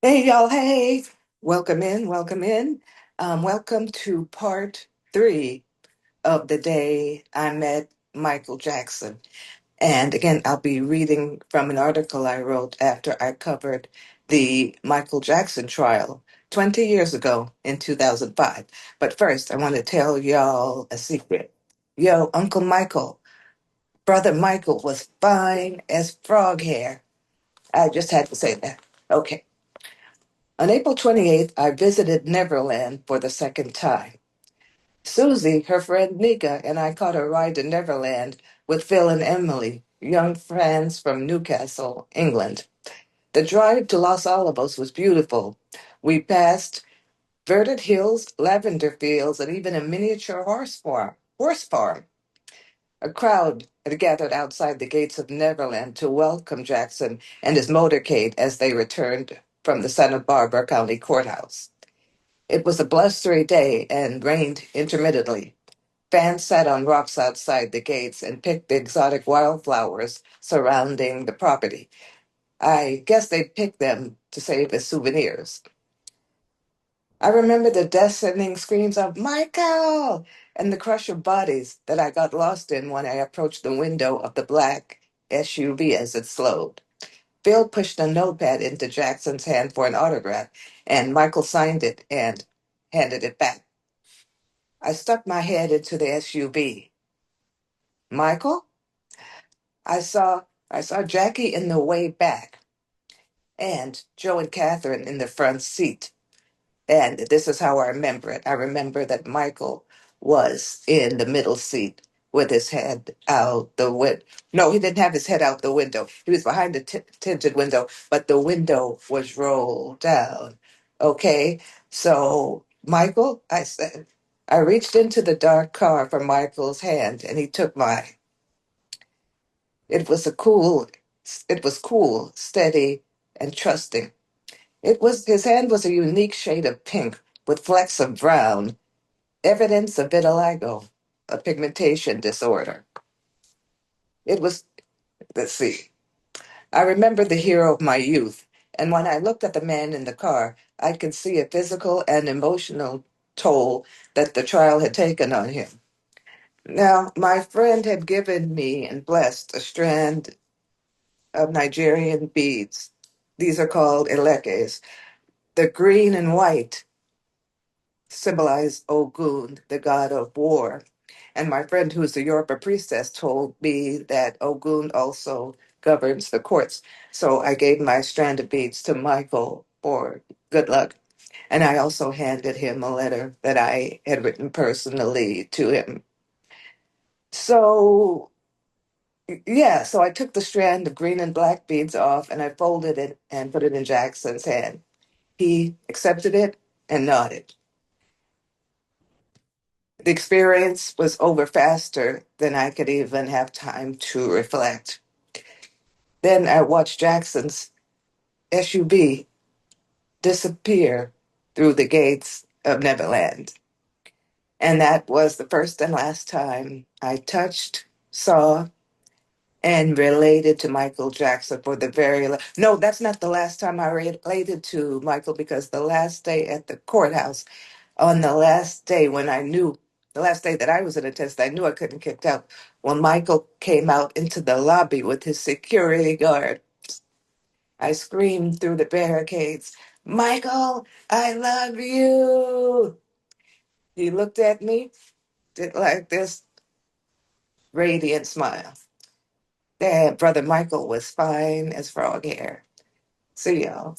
Hey, y'all. Hey, welcome in. Welcome in. Welcome to part three of the day I met Michael Jackson. And again, I'll be reading from an article I wrote after I covered the Michael Jackson trial 20 years ago in 2005. But first, I want to tell y'all a secret. Yo, Uncle Michael, Brother Michael was fine as frog hair. I just had to say that. Okay. On April 28th, I visited Neverland for the second time. Susie, her friend Nika, and I caught a ride to Neverland with Phil and Emily, young friends from Newcastle, England. The drive to Los Alamos was beautiful. We passed verdant hills, lavender fields, and even a miniature horse farm. A crowd had gathered outside the gates of Neverland to welcome Jackson and his motorcade as they returned from the Santa Barbara County Courthouse. It was a blustery day and rained intermittently. Fans sat on rocks outside the gates and picked the exotic wildflowers surrounding the property. I guess they picked them to save as souvenirs. I remember the deafening screams of Michael and the crush of bodies that I got lost in when I approached the window of the black SUV as it slowed. Phil pushed a notepad into Jackson's hand for an autograph, and Michael signed it and handed it back. I stuck my head into the SUV. Michael? I saw Jackie in the way back and Joe and Catherine in the front seat. And this is how I remember it. I remember that Michael was in the middle seat with his head out the window. No, he didn't have his head out the window. He was behind the tinted window, but the window was rolled down. Okay, so Michael, I said, I reached into the dark car for Michael's hand, and he took mine. It was a cool, it was cool, steady, and trusting. It was his hand was a unique shade of pink with flecks of brown, evidence of vitiligo, a pigmentation disorder. It was, let's see, I remember the hero of my youth, and when I looked at the man in the car, I could see a physical and emotional toll that the trial had taken on him. Now, my friend had given me and blessed a strand of Nigerian beads. These are called elekes. The green and white symbolize Ogun, the god of war. And my friend, who's the Yoruba priestess, told me that Ogun also governs the courts. So I gave my strand of beads to Michael for good luck. And I also handed him a letter that I had written personally to him. So, yeah, so I took the strand of green and black beads off and I folded it and put it in Jackson's hand. He accepted it and nodded. The experience was over faster than I could even have time to reflect. Then I watched Jackson's SUV disappear through the gates of Neverland. And that was the first and last time I touched, saw, and related to Michael Jackson for the no, that's not the last time I related to Michael, because the last day at the courthouse, on the last day when I knew, the last day that I was in a test, I knew I couldn't get out. When Michael came out into the lobby with his security guard, I screamed through the barricades, Michael, I love you. He looked at me, did like this radiant smile. Dad, Brother Michael was fine as frog hair. See y'all.